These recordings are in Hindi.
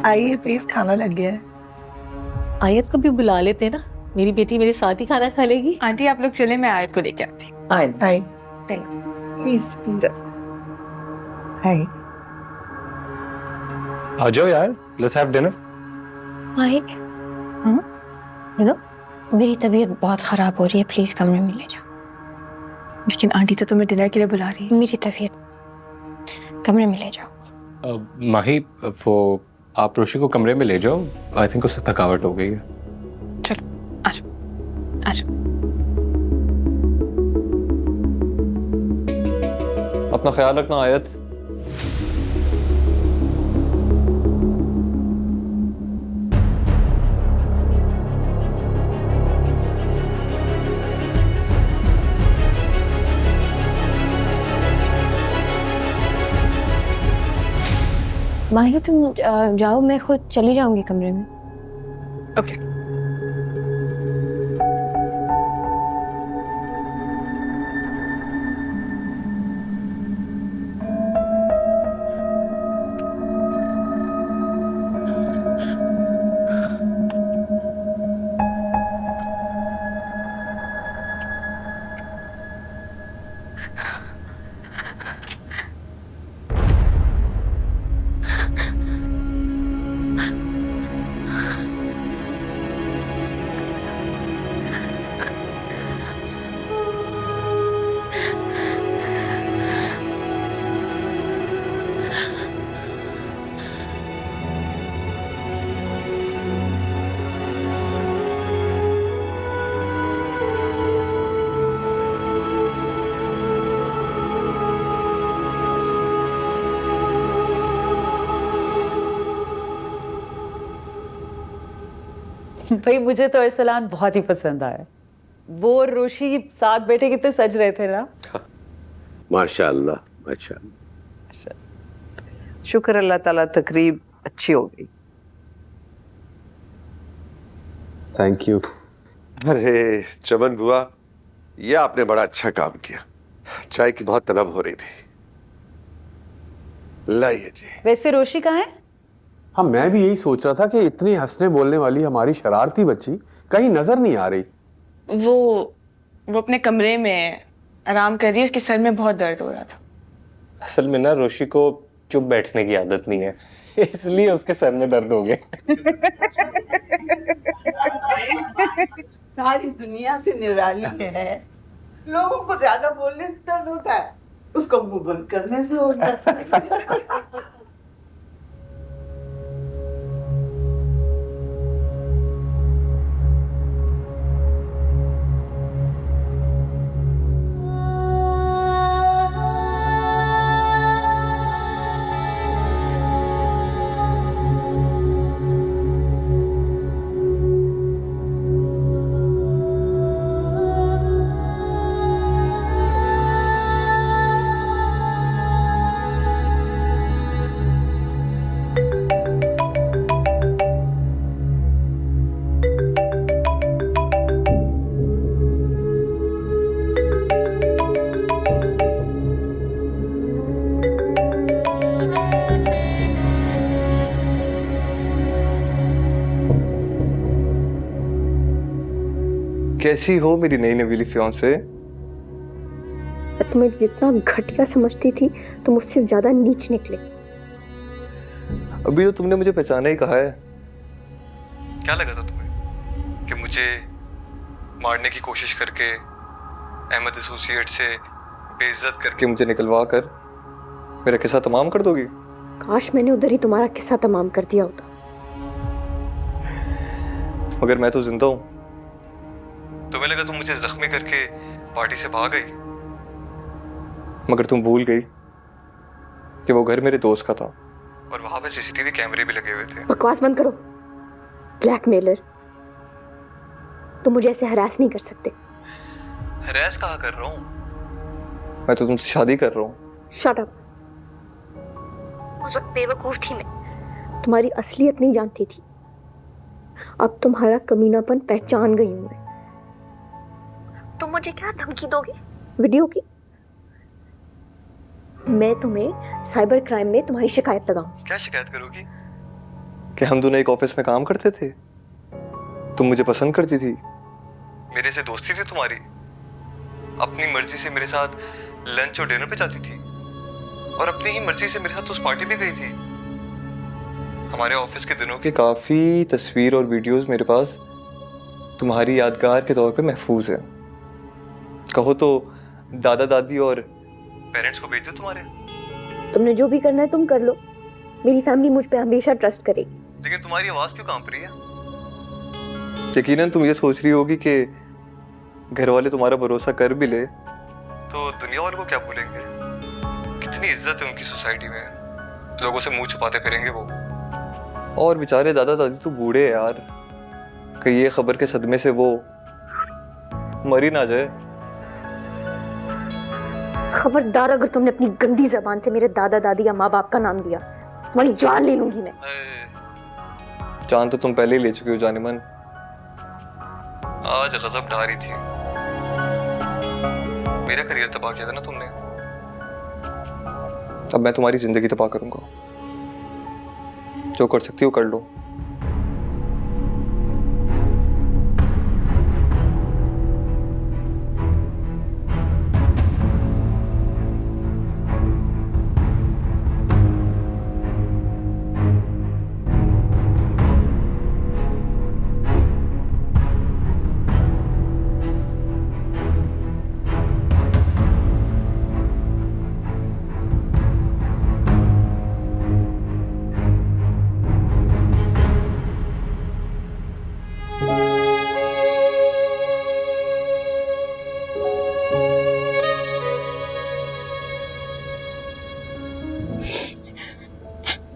आइए प्लीज, खाना लग गया है। आयत को भी बुला लेते ना, मेरी बेटी मेरे साथ ही खाना खा लेगी। आंटी आप लोग चले, मैं आयत को लेके आती हूँ। आइए प्लीज। हाय। आ जाओ यार, लेट्स हैव डिनर। माहिक, हेलो, मेरी तबीयत बहुत खराब हो रही है, प्लीज कमरे में ले जाओ। लेकिन आंटी तो तुम्हें डिनर के लिए बुला रही है। मेरी तबीयत, कमरे में ले जाओ। माही, वो आप रोशी को कमरे में ले जाओ, आई थिंक उससे थकावट हो गई है। चलो आ जाओ आ जाओ। अपना ख्याल रखना आयत। माहिर तुम जाओ, मैं खुद चली जाऊंगी कमरे में। ओके। भाई मुझे तो अरसलान बहुत ही पसंद आया। वो और रोशी साथ बैठे कितने सज रहे थे ना। माशाअल्लाह माशाअल्लाह। शुक्र अल्लाह ताला, तकरीब अच्छी हो गई। Thank you. अरे चमन बुआ, ये आपने बड़ा अच्छा काम किया। चाय की बहुत तलब हो रही थी। लाइए जी। वैसे रोशी कहाँ है? हाँ, मैं भी यही सोच रहा था कि इतनी हंसने बोलने वाली हमारी शरारती बच्ची कहीं नजर नहीं आ रही। वो अपने कमरे में आराम कर रही है, उसके सर में बहुत दर्द हो रहा था। असल में ना रोशी को चुप बैठने की आदत नहीं है, इसलिए उसके सर में दर्द हो गए। सारी दुनिया से निराली है। लोगों को ज्यादा बोलने से दर्द होता है, उसको मुंह बंद करने से होता है। कैसी हो मेरी नई नवीली फियांसे? तुम्हें जितना घटिया समझती थी, तुम उससे ज्यादा नीच निकले। अभी तो तुमने मुझे पहचाना ही कहा है। क्या लगा था तुम्हें कि मुझे मारने की कोशिश करके, अहमद एसोसिएट से बेइज्जत करके मुझे निकलवा कर मेरा किस्सा तमाम कर दोगी? काश मैंने उधर ही तुम्हारा किस्सा तमाम कर दिया होता। मगर मैं तो जिंदा हूं। तुम्हें लगा तुम मुझे जख्मी करके पार्टी से भाग गई, मगर तुम भूल गई कि वो घर मेरे दोस्त का था और वहां पे सीसीटीवी कैमरे भी लगे हुए थे। बकवास बंद करो, ब्लैकमेलर। तुम मुझे ऐसे हरास नहीं कर सकते। हरास कहाँ कर रहा हूँ? मैं तो तुमसे शादी कर रहा हूँ। Shut up. उस वक्त बेवकूफ थी मैं, तुम्हारी असलियत नहीं जानती थी। अब तुम्हारा कमीनापन पहचान गई हूं मैं। तुम मुझे क्या धमकी दोगे? वीडियो की? मैं तुम्हें साइबर क्राइम में तुम्हारी शिकायत लगाऊंगी। क्या शिकायत करोगी? कि हम दोनों एक ऑफिस में काम करते थे, तुम मुझे पसंद करती थी, मेरे से दोस्ती थी तुम्हारी, अपनी मर्जी से मेरे साथ लंच और डिनर पे जाती थी और अपनी ही मर्जी से मेरे साथ उस पार्टी पे गई थी। हमारे ऑफिस के दिनों की काफी तस्वीर और वीडियोस मेरे पास तुम्हारी यादगार के तौर पे महफूज है। कहो तो दादा दादी और पेरेंट्स को भेज दो तुम्हारे। तुमने जो भी करना है तुम कर लो, मेरी फैमिली मुझ पे हमेशा ट्रस्ट करेगी। लेकिन तुम्हारी आवाज क्यों कांप रही है? यकीनन तुम ये सोच रही होगी कि घर वाले तुम्हारा भरोसा कर भी ले तो दुनिया वालों को क्या बोलेंगे। कितनी इज्जत है उनकी सोसाइटी में, लोगों से मुंह छुपाते फिरेंगे वो। और बेचारे दादा दादी तो बूढ़े हैं यार, कहीं ये खबर के सदमे से वो मर ही ना जाए। खबरदार अगर तुमने अपनी गंदी जबान से मेरे दादा दादी या माँ बाप का नाम लिया, तुम्हारी जान ले लूंगी मैं। जान तो तुम पहले ही ले चुके हो जाने मन। आज गजब ढा रही थी, मेरा करियर तबाह किया था ना तुमने, अब मैं तुम्हारी जिंदगी तबाह करूंगा। जो कर सकती हो कर लो।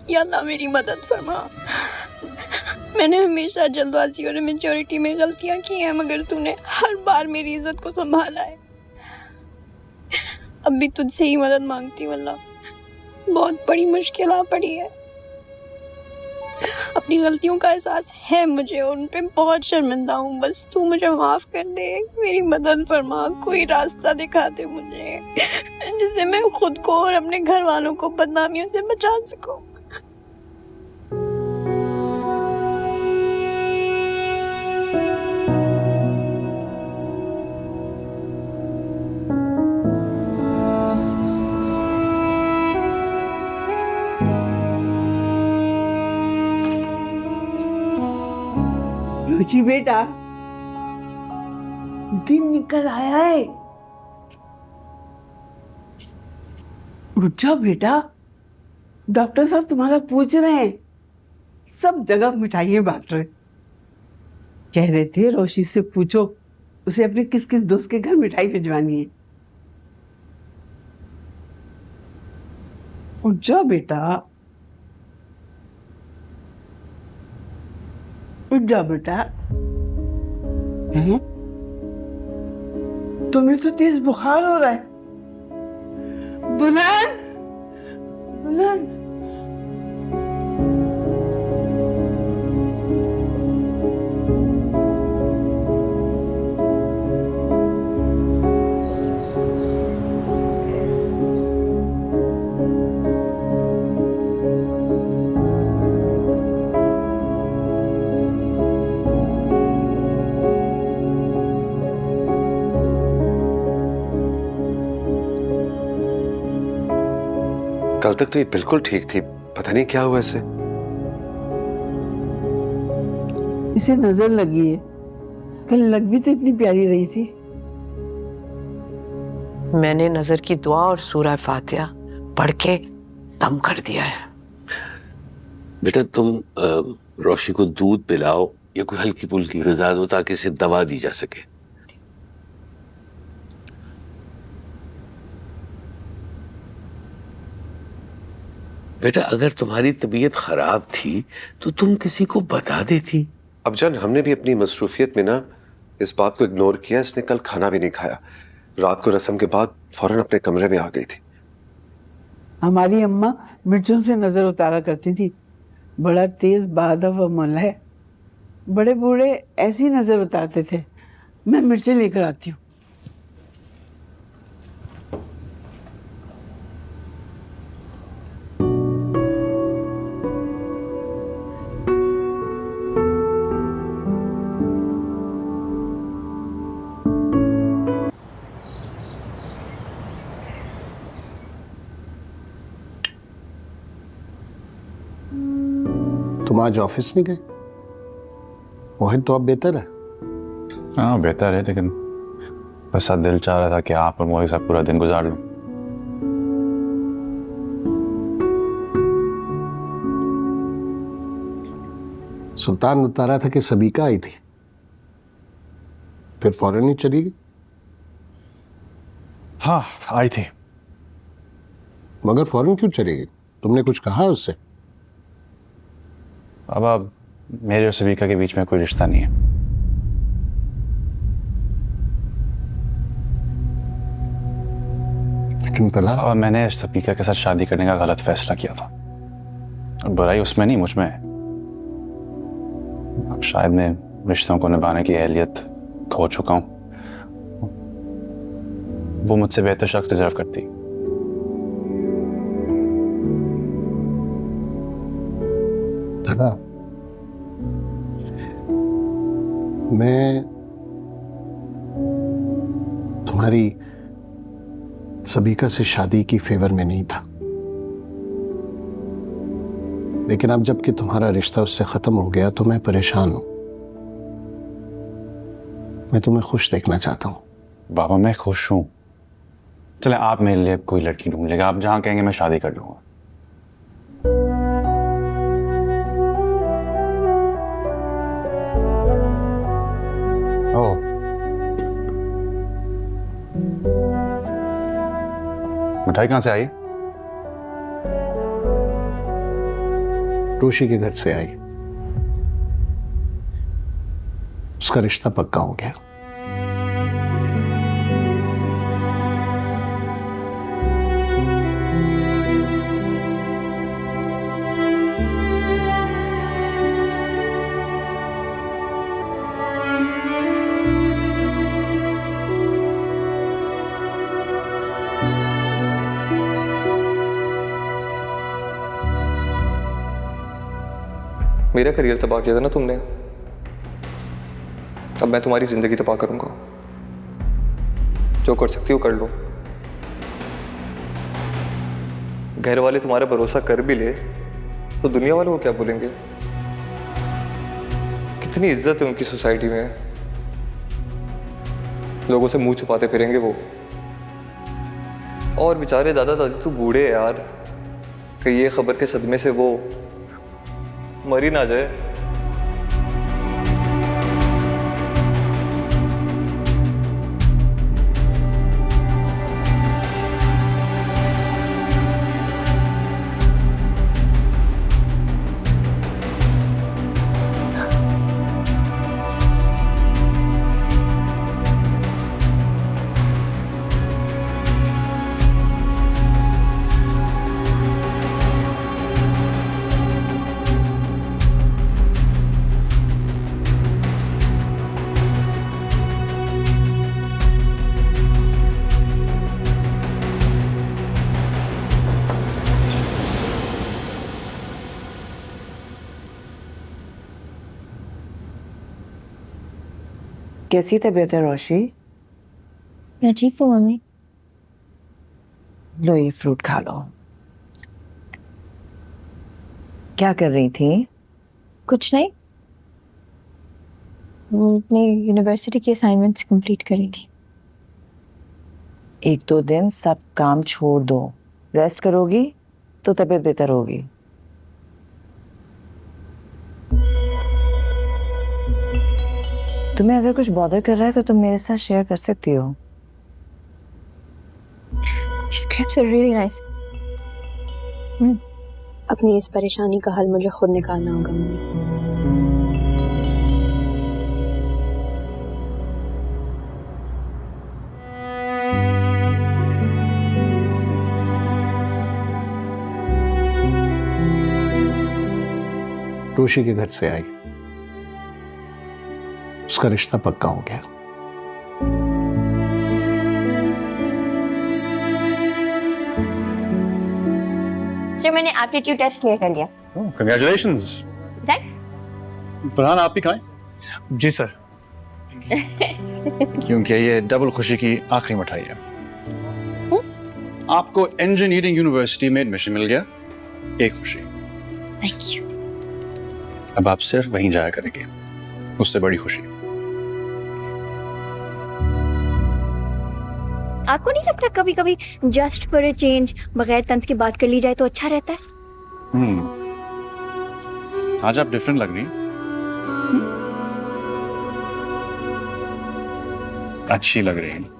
या अल्लाह मेरी मदद फरमा। मैंने हमेशा जल्दबाजी और मेच्योरिटी में गलतियां की हैं, मगर तूने हर बार मेरी इज्जत को संभाला है। अब भी तुझसे ही मदद मांगती हूँ अल्लाह, बहुत बड़ी मुश्किल आ पड़ी है। अपनी गलतियों का एहसास है मुझे और उन पे बहुत शर्मिंदा हूँ। बस तू मुझे माफ कर दे, मेरी मदद फरमा, कोई रास्ता दिखा दे मुझे जिससे मैं खुद को और अपने घर वालों को बदनामियों से बचा सकूं। रुचि बेटा, दिन निकल आया है, उठ जाओ बेटा। डॉक्टर साहब तुम्हारा पूछ रहे हैं, सब जगह मिठाइयाँ बांट रहे। कह रहे थे रोशी से पूछो उसे अपने किस किस दोस्त के घर मिठाई भिजवानी है। उठ जाओ बेटा, उठ जाओ बेटा। हैं? तुम्हें तो तेज बुखार हो रहा है। दुल्हन, दुल्हन, कल तक तो ये बिल्कुल ठीक थी, पता नहीं क्या हुआ इसे। इसे नजर लगी है, कल लग भी तो इतनी प्यारी रही थी। मैंने नजर की दुआ और सूरह फातिहा पढ़ के दम कर दिया है। बेटा तुम रोशी को दूध पिलाओ या कोई हल्की फुल्की ग़िज़ा दो ताकि इसे दवा दी जा सके। बेटा अगर तुम्हारी तबीयत खराब थी तो तुम किसी को बता देती। अब जान, हमने भी अपनी मसरूफियत में ना इस बात को इग्नोर किया। इसने कल खाना भी नहीं खाया, रात को रस्म के बाद फौरन अपने कमरे में आ गई थी। हमारी अम्मा मिर्चों से नजर उतारा करती थी, बड़ा तेज बादव अमल है। बड़े बूढ़े ऐसी नजर उतारते थे। मैं मिर्चें लेकर आती हूँ। तुम आज ऑफिस नहीं गए? मोहित तो अब बेहतर है। हाँ बेहतर है, लेकिन बस दिल चाह रहा था कि आप और मोहित साहब पूरा दिन गुजार लूं। सुल्तान बता रहा था कि सबीका आई थी, फिर फौरन ही चली गई। हाँ आई थी। मगर फौरन क्यों चली गई? तुमने कुछ कहा उससे? अब मेरे और सबिका के बीच में कोई रिश्ता नहीं है। लेकिन तलाक? और मैंने सबिका के साथ शादी करने का गलत फैसला किया था, और बुराई उसमें नहीं मुझ में है। अब शायद मैं रिश्तों को निभाने की अहलियत खो चुका हूं। वो मुझसे बेहतर शख्स डिजर्व करती। तला, मैं तुम्हारी सबीका से शादी की फेवर में नहीं था, लेकिन अब जबकि तुम्हारा रिश्ता उससे खत्म हो गया तो मैं परेशान हूं। मैं तुम्हें खुश देखना चाहता हूं। बाबा मैं खुश हूं। चले आप मेरे लिए कोई लड़की ढूंढ लेगा, आप जहां कहेंगे मैं शादी कर लूंगा। ओह मिठाई कहां से आई? रोशी के घर से आई। उसका रिश्ता पक्का हो गया। मेरा करियर तबाह किया था ना तुमने, अब मैं तुम्हारी जिंदगी तबाह करूंगा। जो कर सकती हो कर लो। घर वाले तुम्हारा भरोसा कर भी ले तो दुनिया वालों को क्या बोलेंगे? कितनी इज्जत है उनकी सोसाइटी में, लोगों से मुंह छुपाते फिरेंगे वो। और बेचारे दादा दादी तो बूढ़े हैं यार, कि ये खबर के सदमे से वो मर ही ना जाए। कैसी तबीयत है रोशी? मैं ठीक हूँ मम्मी। लो ये फ्रूट खा लो। क्या कर रही थी? कुछ नहीं, अपनी यूनिवर्सिटी की असाइनमेंट्स कंप्लीट करी थी। एक दो दिन सब काम छोड़ दो, रेस्ट करोगी तो तबीयत बेहतर होगी। तुम्हें अगर कुछ बॉदर कर रहा है तो तुम मेरे साथ शेयर कर सकती हो। Scraps are really nice. अपनी इस परेशानी का हल मुझे खुद निकालना होगा मम्मी। रोशी के घर से आई। उसका रिश्ता पक्का हो गया। सर मैंने एप्टीट्यूड टेस्ट क्लियर कर लिया। Congratulations. फरहान आप भी खाएं। जी सर। क्योंकि ये डबल खुशी की आखिरी मिठाई है। आपको इंजीनियरिंग यूनिवर्सिटी में एडमिशन मिल गया, एक खुशी। Thank you. अब आप सिर्फ वहीं जाया करेंगे, उससे बड़ी खुशी। आपको नहीं लगता कभी कभी जस्ट फॉर अ चेंज बगैर तंज की बात कर ली जाए तो अच्छा रहता है? आज आप डिफरेंट लग रही हैं। अच्छी लग रही हैं।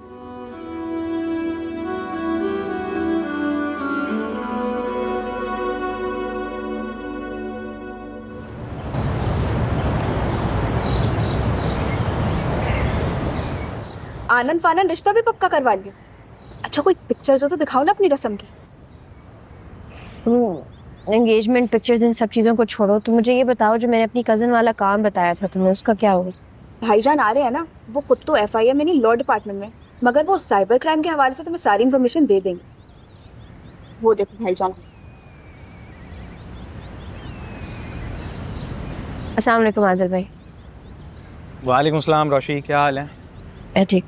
आनंद फानंद रिश्ता भी पक्का करवा लिया। अच्छा कोई पिक्चर्स हो तो दिखाओ ना अपनी रस्म की। एंगेजमेंट पिक्चर्स इन सब चीज़ों को छोड़ो, तो मुझे ये बताओ जो मैंने अपनी कज़न वाला काम बताया था तुम्हें, उसका क्या हुआ? भाईजान आ रहे हैं ना, वो खुद तो FIR में नहीं लॉ डिपार्टमेंट में, मगर वो साइबर क्राइम के हवाले से तुम्हें सारी इन्फॉर्मेशन दे देंगे। वो देखो भाईजान। अस्सलाम वालेकुम आदिल भाई। वालेकुम सलाम रोशी, क्या हाल है? ठीक।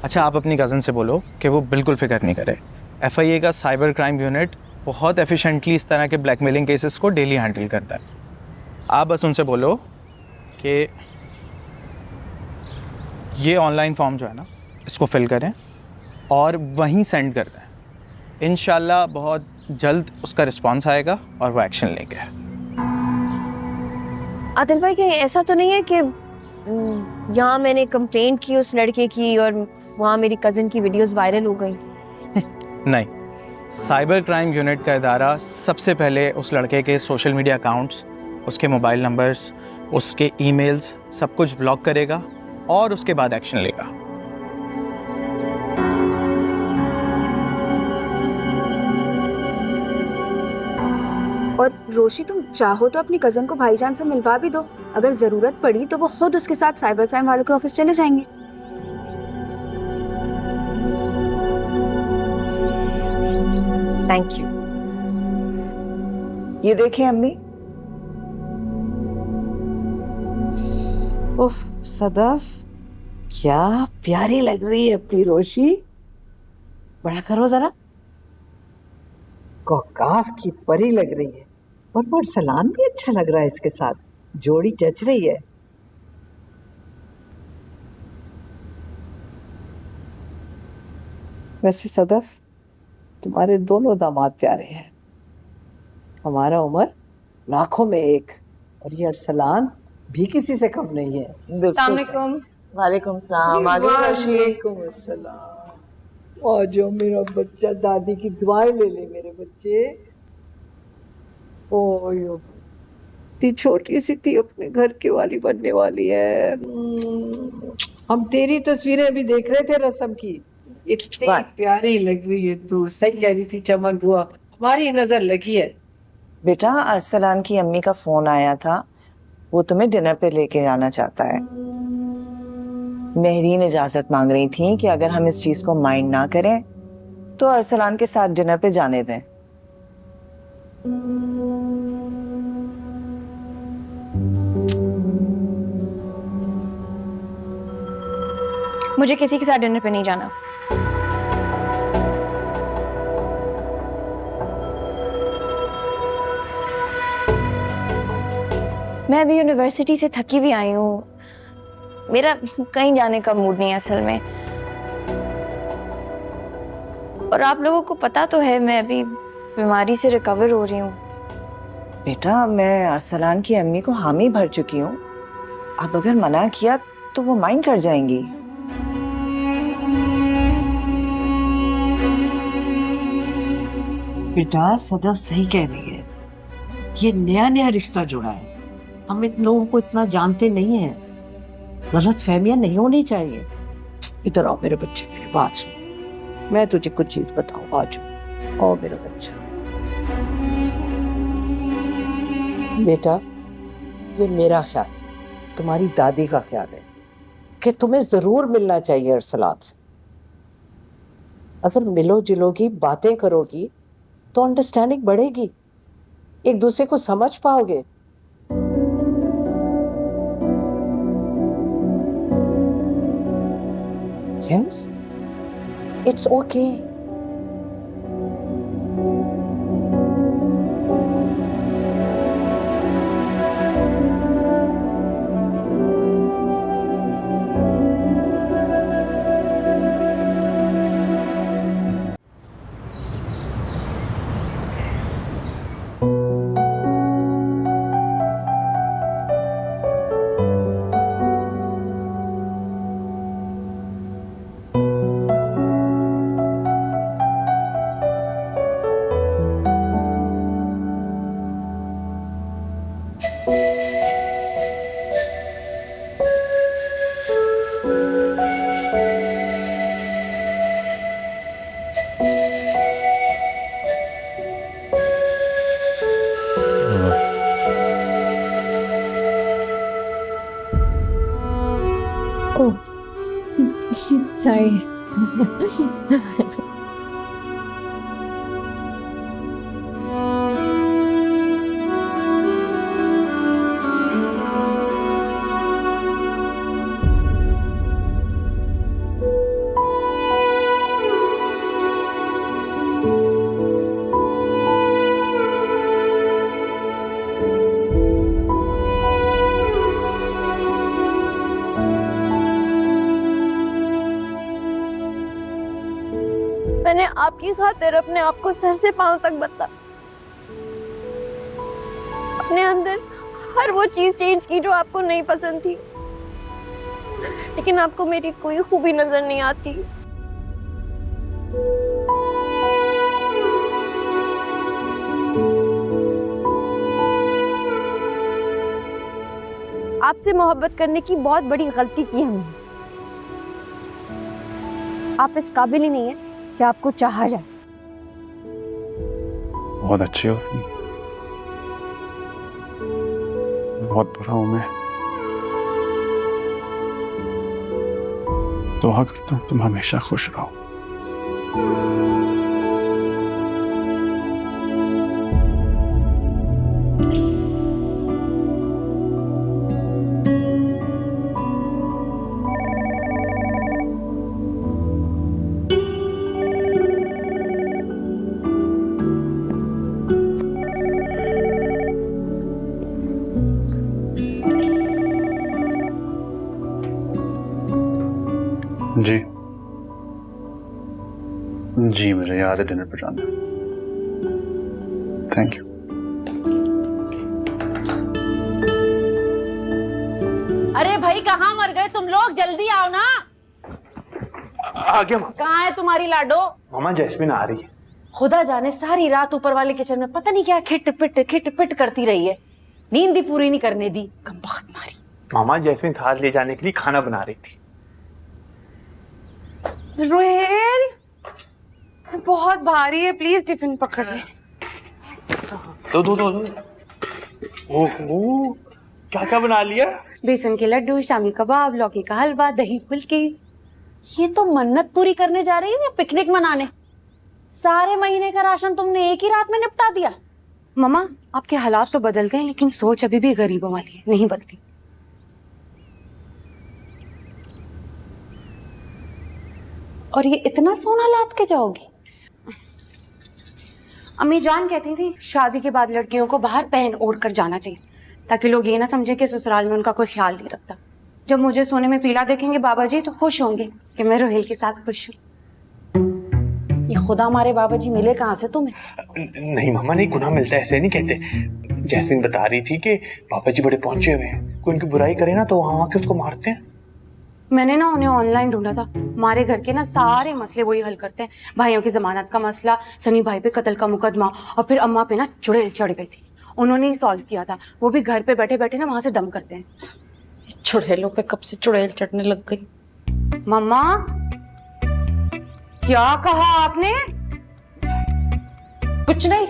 अच्छा आप अपनी कज़न से बोलो कि वो बिल्कुल फिक्र नहीं करे। FIA का साइबर क्राइम यूनिट बहुत एफिशिएंटली इस तरह के ब्लैकमेलिंग केसेस को डेली हैंडल करता है। आप बस उनसे बोलो कि ये ऑनलाइन फॉर्म जो है ना, इसको फिल करें और वहीं सेंड कर दें। इंशाल्लाह बहुत जल्द उसका रिस्पांस आएगा और वो एक्शन लेंगे। आदिल भाई कहीं ऐसा तो नहीं है कि यहाँ मैंने कंप्लेंट की उस लड़के की और वहाँ मेरी कज़न की वीडियोस वायरल हो गई? नहीं, साइबर क्राइम यूनिट का इदारा सबसे पहले उस लड़के के सोशल मीडिया अकाउंट्स, उसके मोबाइल नंबर्स, उसके ईमेल्स सब कुछ ब्लॉक करेगा और उसके बाद एक्शन लेगा। और रोशी तुम चाहो तो अपनी कज़न को भाईजान से मिलवा भी दो, अगर ज़रूरत पड़ी तो वो खुद उसके साथ साइबर क्राइम वालों के ऑफिस चले जाएंगे। Thank you. ये देखें अम्मी। उफ सदफ, क्या प्यारी लग रही है अपनी रोशी। बड़ा करो जरा। कौकाफ की परी लग रही है और सलान भी अच्छा लग रहा है इसके साथ, जोड़ी जच रही है। वैसे सदफ, तुम्हारे दोनों दामाद प्यारे हैं। हमारा उमर लाखों में एक और ये अरसलान भी किसी से कम नहीं है। अस्सलाम वालेकुम। वालेकुम सलाम। वालेकुम अस्सलाम। और जो मेरा बच्चा, दादी की दुआएं ले ले मेरे बच्चे। ओ इतनी छोटी सी थी, अपने घर की वाली बनने वाली है। हम तेरी तस्वीरें भी देख रहे थे रस्म की, इतनी प्यारी लग रही है तू। सही कह रही थी चमन बुआ, हमारी नजर लगी है। बेटा अरसलान की अम्मी का फोन आया था, वो तुम्हें डिनर पे लेके जाना चाहता है। मेहरीन इजाजत मांग रही थी कि अगर हम इस चीज को माइंड ना करें तो अरसलान के साथ डिनर पे जाने दें। मुझे किसी के साथ डिनर पे नहीं जाना। मैं अभी यूनिवर्सिटी से थकी हुई आई हूँ, मेरा कहीं जाने का मूड नहीं है असल में। और आप लोगों को पता तो है मैं अभी बीमारी से रिकवर हो रही हूँ। बेटा मैं अरसलान की अम्मी को हामी भर चुकी हूँ, अब अगर मना किया तो वो माइंड कर जाएंगी। बेटा सदफ सही कह रही है, ये नया नया रिश्ता जुड़ा है, हम इन लोगों को इतना जानते नहीं हैं, गलत फहमियां नहीं होनी चाहिए। इधर आओ मेरे बच्चे, मेरी बात सुन, मैं तुझे कुछ चीज बताऊं। आज आओ मेरा बच्चा। बेटा ये मेरा ख्याल है, तुम्हारी दादी का ख्याल है कि तुम्हें जरूर मिलना चाहिए अरसलान से। अगर मिलो जुलोगी, बातें करोगी तो अंडरस्टैंडिंग बढ़ेगी, एक दूसरे को समझ पाओगे। Yes, it's okay. सॉरी। मैंने आपकी खातिर अपने आप को सर से पांव तक बदला, अपने अंदर हर वो चीज चेंज की जो आपको नहीं पसंद थी, लेकिन आपको मेरी कोई खूबी नजर नहीं आती। आपसे मोहब्बत करने की बहुत बड़ी गलती की हमने। आप इस काबिल ही नहीं है कि आपको चाहा जाए। बहुत अच्छी हो, बहुत बुरा हूं मैं। दुआ करता हूं तुम हमेशा खुश रहो। जी जी, मुझे याद है डिनर पर जाना। Thank you. अरे भाई कहाँ मर गए तुम लोग, जल्दी आओ ना। आ गया मामा। कहाँ है तुम्हारी लाडो? मामा जैस्मिन आ रही है। खुदा जाने सारी रात ऊपर वाले किचन में पता नहीं क्या खिट पिट करती रही है, नींद भी पूरी नहीं करने दी। कमबख्त मारी। मामा जैस्मिन थाल ले जाने के लिए खाना बना रही थी। रोहेल बहुत भारी है, प्लीज टिफिन पकड़ ले। दो। ओहो, क्या क्या बना लिया? बेसन के लड्डू, शामी कबाब, लौकी का हलवा, दही फुल्की। ये तो मन्नत पूरी करने जा रही है या पिकनिक मनाने? सारे महीने का राशन तुमने एक ही रात में निपटा दिया। मम्मा आपके हालात तो बदल गए, लेकिन सोच अभी भी गरीबों वाली है, नहीं बदली। और ये इतना सोना लाद के जाओगी? अम्मी जान कहती थी शादी के बाद लड़कियों को बाहर पहन ओढ़ कर जाना चाहिए, ताकि लोग ये ना समझे कि ससुराल में उनका कोई ख्याल नहीं रखता। जब मुझे सोने में पीला देखेंगे बाबा जी तो खुश होंगे कि मैं रोहेल के साथ खुश हूँ। ये खुदा हमारे बाबा जी मिले कहाँ से तुम्हें? नहीं मामा, नहीं, गुनाह मिलता है, ऐसे नहीं कहते। जैस्मिन बता रही थी कि पापा जी बड़े पहुंचे हुए हैं, कोई उनकी बुराई करे ना तो वहां आके उसको मारते हैं। मैंने ना उन्हें ऑनलाइन ढूंढा था। हमारे घर के ना सारे मसले वही हल करते हैं। भाइयों की जमानत का मसला, सनी भाई पे कत्ल का मुकदमा, और फिर अम्मा पे ना चुड़ैल चढ़ गई थी, उन्होंने ही सॉल्व किया था। वो भी घर पे बैठे बैठे ना वहां से दम करते हैं। चुड़ैलों पे कब से चुड़ैल चढ़ने लग गई? मम्मा क्या कहा आपने? कुछ नहीं,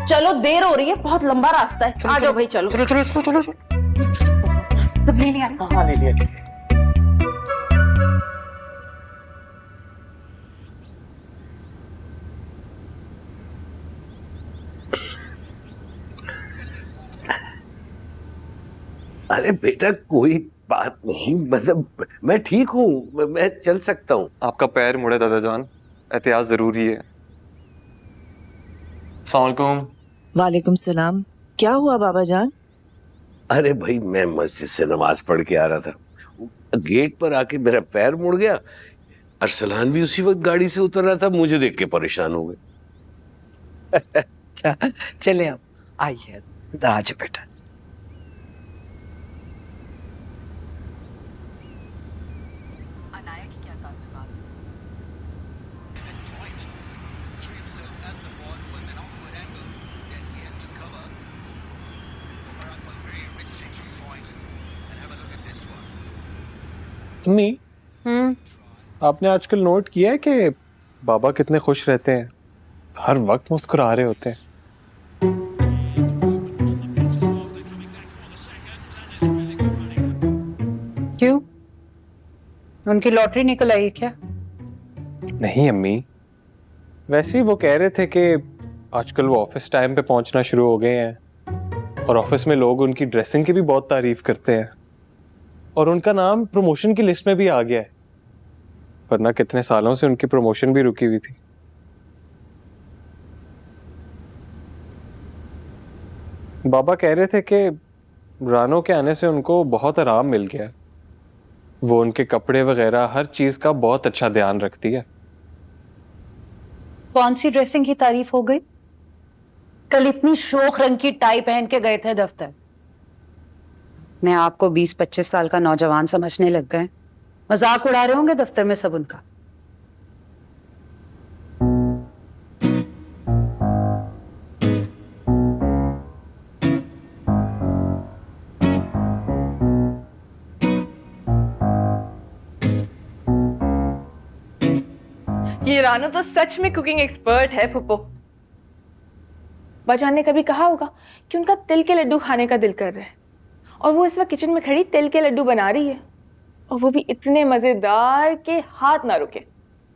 चलो देर हो रही है, बहुत लंबा रास्ता है। आ जाओ भाई, चलो। चलो। सब ले लिया? हाँ ले लिया। अरे बेटा कोई बात नहीं, मतलब मैं ठीक हूँ, मैं चल सकता हूँ। आपका पैर मुड़े दादा जान, एहतियात जरूरी है। अस्सलामुअलैकुम। वालेकुम सलाम। क्या हुआ बाबा जान? अरे भाई मैं मस्जिद से नमाज पढ़ के आ रहा था, गेट पर आके मेरा पैर मुड़ गया। अरसलान भी उसी वक्त गाड़ी से उतर रहा था, मुझे देख के परेशान हो गए। चले अब आइए, इधर आ जाओ बेटा। अम्मी, आपने आजकल नोट किया है कि बाबा कितने खुश रहते हैं, हर वक्त मुस्कुरा रहे होते हैं। क्यों? उनकी लॉटरी निकल आई क्या? नहीं अम्मी, वैसे ही वो कह रहे थे कि आजकल वो ऑफिस टाइम पे पहुंचना शुरू हो गए हैं और ऑफिस में लोग उनकी ड्रेसिंग की भी बहुत तारीफ करते हैं और उनका नाम प्रमोशन की लिस्ट में भी आ गया है, वरना कितने सालों से उनकी प्रमोशन भी रुकी हुई थी। बाबा कह रहे थे कि रानो के आने से उनको बहुत आराम मिल गया। वो उनके कपड़े वगैरह हर चीज का बहुत अच्छा ध्यान रखती है। कौन सी ड्रेसिंग की तारीफ हो गई? कल इतनी शोख रंग की टाई पहन के गए थे दफ्तर। ने आपको 20-25 साल का नौजवान समझने लग गए। मजाक उड़ा रहे होंगे दफ्तर में सब उनका। ये रानू तो सच में कुकिंग एक्सपर्ट है फुप्पो। बजान ने कभी कहा होगा कि उनका तिल के लड्डू खाने का दिल कर रहा है और वो इस वक्त किचन में खड़ी तिल के लड्डू बना रही है, और वो भी इतने मजेदार के हाथ ना रुके।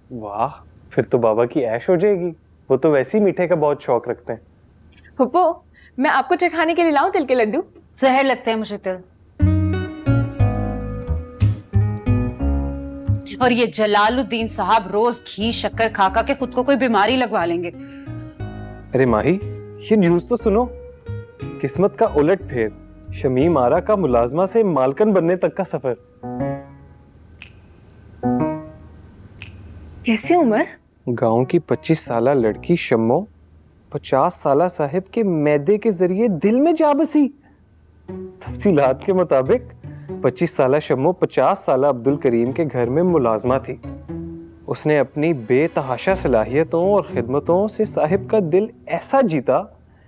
वाह, फिर तो बाबा की ऐश हो जाएगी। वो तो वैसे ही मीठे का बहुत शौक रखते हैं। फुप्पो, मैं आपको चखाने के लिए लाऊं तिल के लड्डू? जहर लगते हैं मुझे तिल। और ये जलालुद्दीन साहब रोज घी शक्कर खा खा के खुद को कोई बीमारी लगवा लेंगे। अरे माही, ये न्यूज़ तो सुनो। किस्मत का उलट फेर, शमीम आरा का मुलाजमा से मालकन बनने तक का सफर। कैसे उमर? गांव की 25 साला लड़की शम्मो 50 साला साहिब के मैदे के जरिए दिल में जा बसी। तफसीलात के मुताबिक 25 साला शम्मो 50 साला अब्दुल करीम के घर में मुलाजमा थी। उसने अपनी बेतहाशा सलाहियतों और खिदमतों से साहिब का दिल ऐसा जीता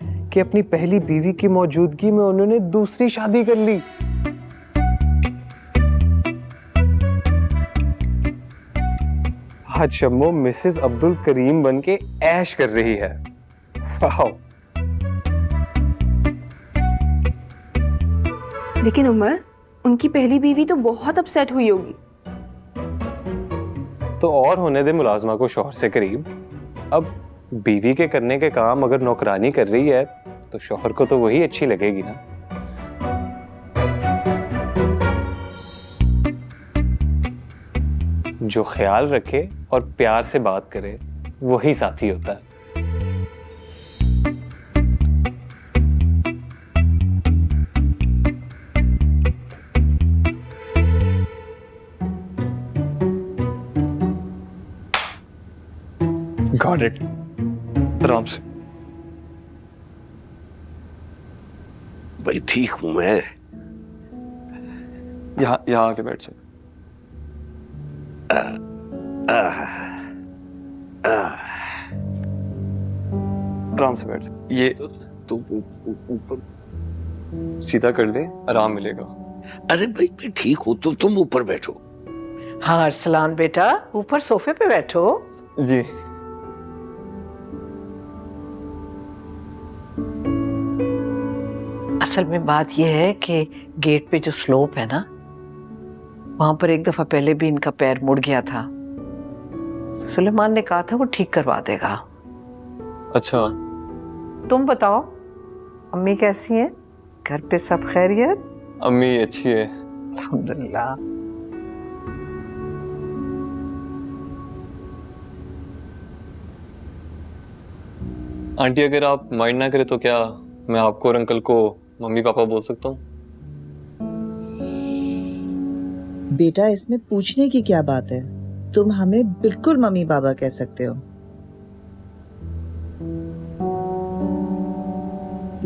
कि अपनी पहली बीवी की मौजूदगी में उन्होंने दूसरी शादी कर ली। आज शम्मो मिसेस अब्दुल करीम बन के ऐश कर रही है। लेकिन उमर, उनकी पहली बीवी तो बहुत अपसेट हुई होगी। तो और होने दे मुलाजमा को शौहर से करीब। अब बीवी के करने के काम अगर नौकरानी कर रही है तो शौहर को तो वही अच्छी लगेगी ना। जो ख्याल रखे और प्यार से बात करे वही साथी होता है। Got it. आराम से। भाई ठीक हूं मैं। यहाँ आके बैठ जाओ। आराम से बैठ जाओ। ये तो ऊपर सीधा कर ले, आराम मिलेगा। अरे भाई मैं ठीक हूं, तो तुम ऊपर बैठो। हाँ अरसलान बेटा, ऊपर सोफे पे बैठो। जी। असल में बात यह है कि गेट पे जो स्लोप है ना, वहां पर एक दफा पहले भी इनका पैर मुड़ गया था। सुलेमान ने कहा था वो ठीक करवा देगा। अच्छा, तुम बताओ, अम्मी कैसी हैं? घर पे सब खैरियत? अम्मी अच्छी है, अल्हम्दुलिल्लाह। आंटी अगर आप माइंड ना करें तो क्या मैं आपको और अंकल को मम्मी पापा बोल सकता हूँ? बेटा इसमें पूछने की क्या बात है? तुम हमें बिल्कुल मम्मी पापा कह सकते हो।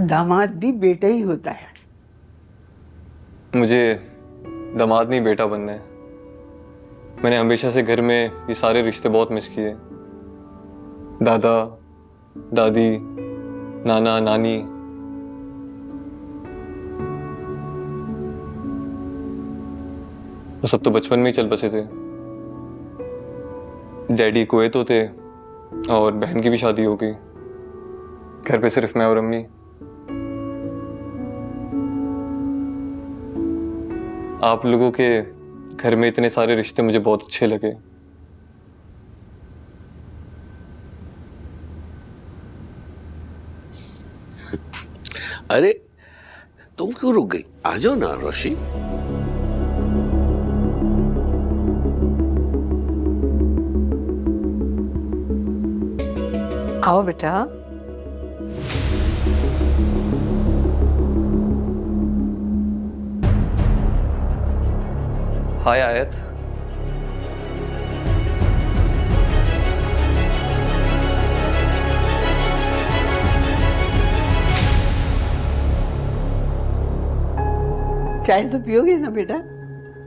दामाद भी बेटा ही होता है। मुझे दामाद नहीं बेटा बनना है। मैंने हमेशा से घर में ये सारे रिश्ते बहुत मिस किए। दादा दादी, नाना नानी। वो सब तो बचपन में ही चल बसे थे। डैडी कुवैत होते और बहन की भी शादी हो गई। घर पे सिर्फ मैं और अम्मी। आप लोगों के घर में इतने सारे रिश्ते मुझे बहुत अच्छे लगे। अरे तुम क्यों रुक गई? आ जाओ ना रोशी। आओ बेटा। हाय आयत। चाय तो पियोगे ना बेटा?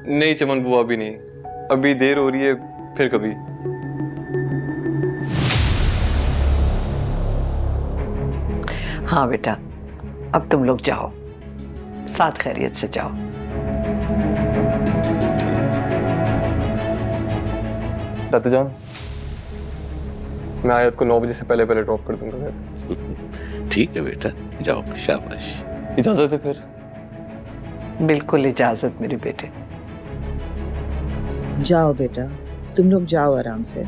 नहीं चमन बुआ, अभी नहीं, अभी देर हो रही है, फिर कभी। हाँ बेटा, अब तुम लोग जाओ, साथ खैरियत से जाओ। दादा जान, मैं आयत को 9 बजे से पहले पहले ड्रॉप कर दूंगा। ठीक है बेटा, जाओ, शाबाश। इजाजत है फिर? बिल्कुल इजाजत मेरे बेटे। जाओ बेटा, तुम लोग जाओ आराम से।